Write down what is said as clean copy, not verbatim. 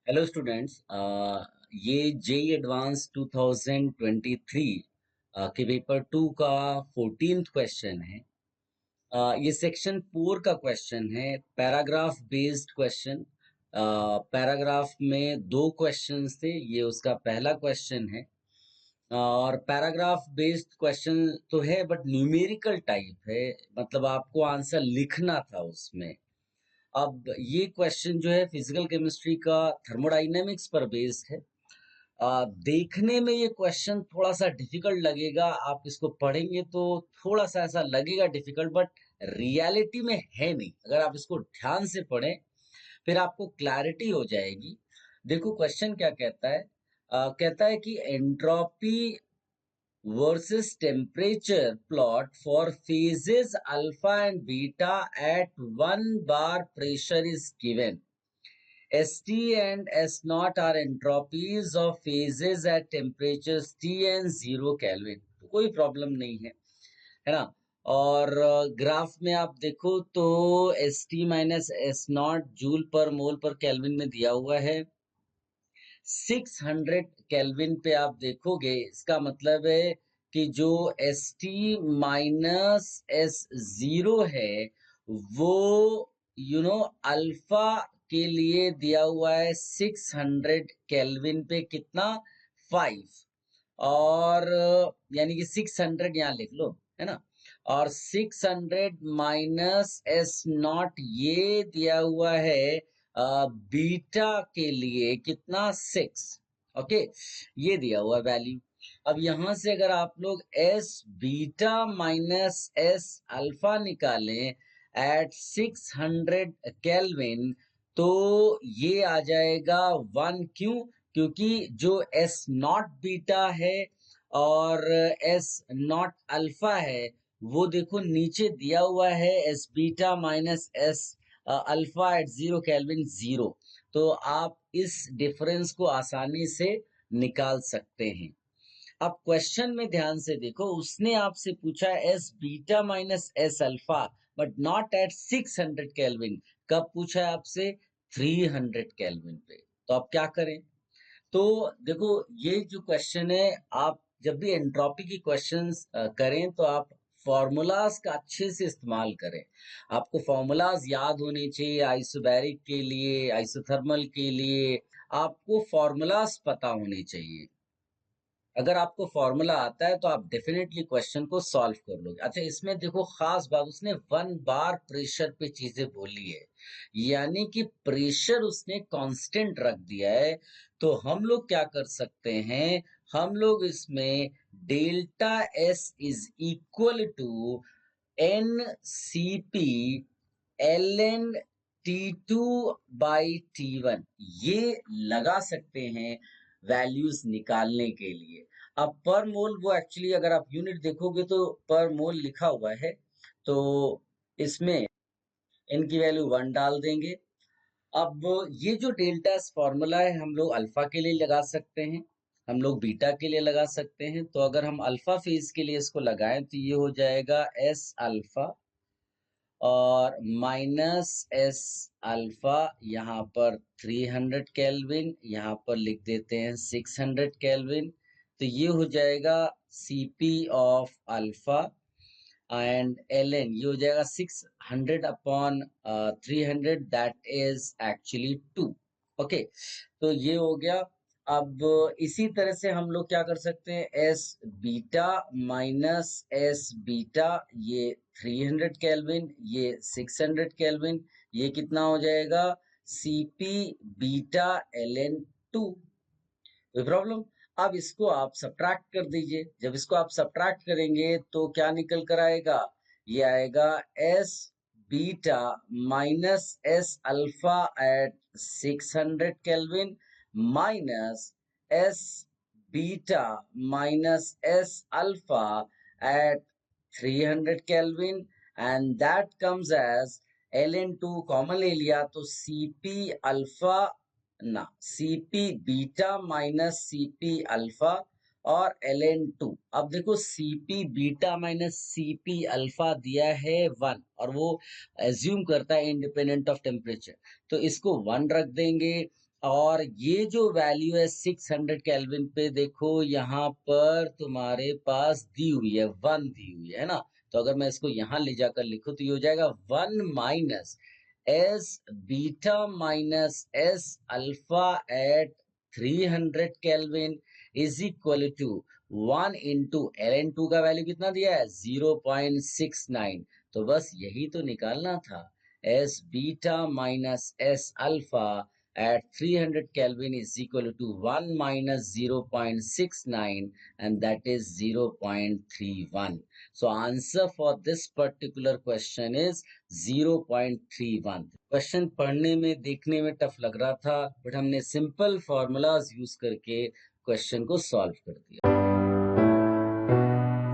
Hello students, ये JEE advance 2023 के paper 2 का 14th क्वेश्चन है। ये सेक्शन 4 का क्वेश्चन है, पैराग्राफ बेस्ड क्वेश्चन। पैराग्राफ में दो क्वेश्चंस थे, ये उसका पहला क्वेश्चन है। और पैराग्राफ बेस्ड क्वेश्चन तो है बट न्यूमेरिकल टाइप है, मतलब आपको आंसर लिखना था उसमें। अब ये क्वेश्चन जो है फिजिकल केमिस्ट्री का थर्मोडाइनेमिक्स पर बेस्ड है। देखने में ये क्वेश्चन थोड़ा सा डिफिकल्ट लगेगा, आप इसको पढ़ेंगे तो थोड़ा सा ऐसा लगेगा डिफिकल्ट, बट रियलिटी में है नहीं। अगर आप इसको ध्यान से पढ़ें फिर आपको क्लैरिटी हो जाएगी। देखो क्वेश्चन क्या कहता है। कहता है कि entropy versus temperature plot for phases alpha and beta at 1 bar pressure is given. St and S naught are entropies of phases at temperatures T and 0 Kelvin. तो कोई प्रॉब्लम नहीं है ना। और ग्राफ में आप देखो तो S T minus S nought joule per mole पर केल्विन में दिया हुआ है। 600 केल्विन पे आप देखोगे, इसका मतलब है कि जो S T minus S zero है वो अल्फा के लिए दिया हुआ है 600 केल्विन पे कितना, 5। और यानी कि 600 यहाँ लिख लो, है ना। और 600 माइनस एस नॉट ये दिया हुआ है बीटा के लिए कितना, 6। ओके, ये दिया हुआ वैल्यू। अब यहां से अगर आप लोग S beta minus S alpha निकालें एट 600 केल्विन तो ये आ जाएगा 1। क्यों? क्योंकि जो एस नॉट बीटा है और एस नॉट अल्फा है वो देखो नीचे दिया हुआ है, S beta minus S alpha at 0 kelvin 0। तो आप इस डिफरेंस को आसानी से निकाल सकते हैं। अब क्वेश्चन में ध्यान से देखो, उसने आपसे पूछा S beta minus S alpha but not at 600 kelvin. कब पूछा है आपसे? 300 केल्विन पे। तो आप क्या करें? तो देखो, ये जो क्वेश्चन है, आप जब भी एंट्रोपी की क्वेश्चंस करें तो आप फॉर्मूलाज का अच्छे से इस्तेमाल करें। आपको फॉर्मूलाज याद होने चाहिए, आइसोबैरिक के लिए, आइसोथर्मल के लिए आपको फॉर्मूलाज पता होने चाहिए। अगर आपको फॉर्मूला आता है तो आप डेफिनेटली क्वेश्चन को सॉल्व कर लोगे। अच्छा, इसमें देखो खास बात, उसने 1 बार प्रेशर पे चीजें बोली है, यानी कि प्रेशर उसने कांस्टेंट रख दिया है। तो हम लोग क्या कर सकते हैं, हम लोग इसमें delta S is equal to N C P L N T two by T one, ये लगा सकते हैं वैल्यूज निकालने के लिए। अब पर मोल, वो एक्चुअली अगर आप यूनिट देखोगे तो पर मोल लिखा हुआ है, तो इसमें इनकी वैल्यू 1 डाल देंगे। अब ये जो डेल्टा एस फॉर्मूला है हम लोग अल्फा के लिए लगा सकते हैं, हम लोग बीटा के लिए लगा सकते हैं। तो अगर हम अल्फा फेज के लिए इसको लगाएं तो ये हो जाएगा एस अल्फा और माइनस एस अल्फा, यहाँ पर 300 केल्विन, यहाँ पर लिख देते हैं 600 केल्विन। तो ये हो जाएगा CP of alpha and L N, ये हो जाएगा 600 upon 300, that is actually 2। Okay, तो ये हो गया। अब इसी तरह से हम लोग क्या कर सकते हैं, S beta minus S beta, ये 300 केल्विन, ये 600 केल्विन, ये कितना हो जाएगा, सीपी बीटा एल एन 2। कोई प्रॉब्लम? अब इसको आप सब्ट्रैक्ट कर दीजिए। जब इसको आप सब्ट्रैक्ट करेंगे तो क्या निकल कर आएगा, ये आएगा S beta minus S alpha at 600 kelvin minus S beta minus S alpha at 300 kelvin, and that comes as L N two common ले लिया तो सीपी अल्फा ना CP beta minus CP alpha और एल एन टू। अब देखो CP beta minus CP alpha दिया है 1 और वो एज्यूम करता है इंडिपेंडेंट ऑफ टेम्परेचर, तो इसको 1 रख देंगे। और ये जो वैल्यू है 600 केल्विन पे, देखो यहाँ पर तुम्हारे पास दी हुई है, 1 दी हुई है ना। तो अगर मैं इसको यहाँ ले जाकर लिखूं तो ये हो जाएगा 1 minus S beta minus S alpha at 300 kelvin is equal to 1 into L N two का वैल्यू कितना दिया है, 0.69। तो बस यही तो निकालना था, S beta minus S alpha at 300 Kelvin is equal to 1 minus 0.69, and that is 0.31. So answer for this particular question is 0.31. Question पढ़ने में देखने में टफ लग रहा था, बट हमने सिंपल फॉर्मूलाज यूज करके क्वेश्चन को सॉल्व कर दिया।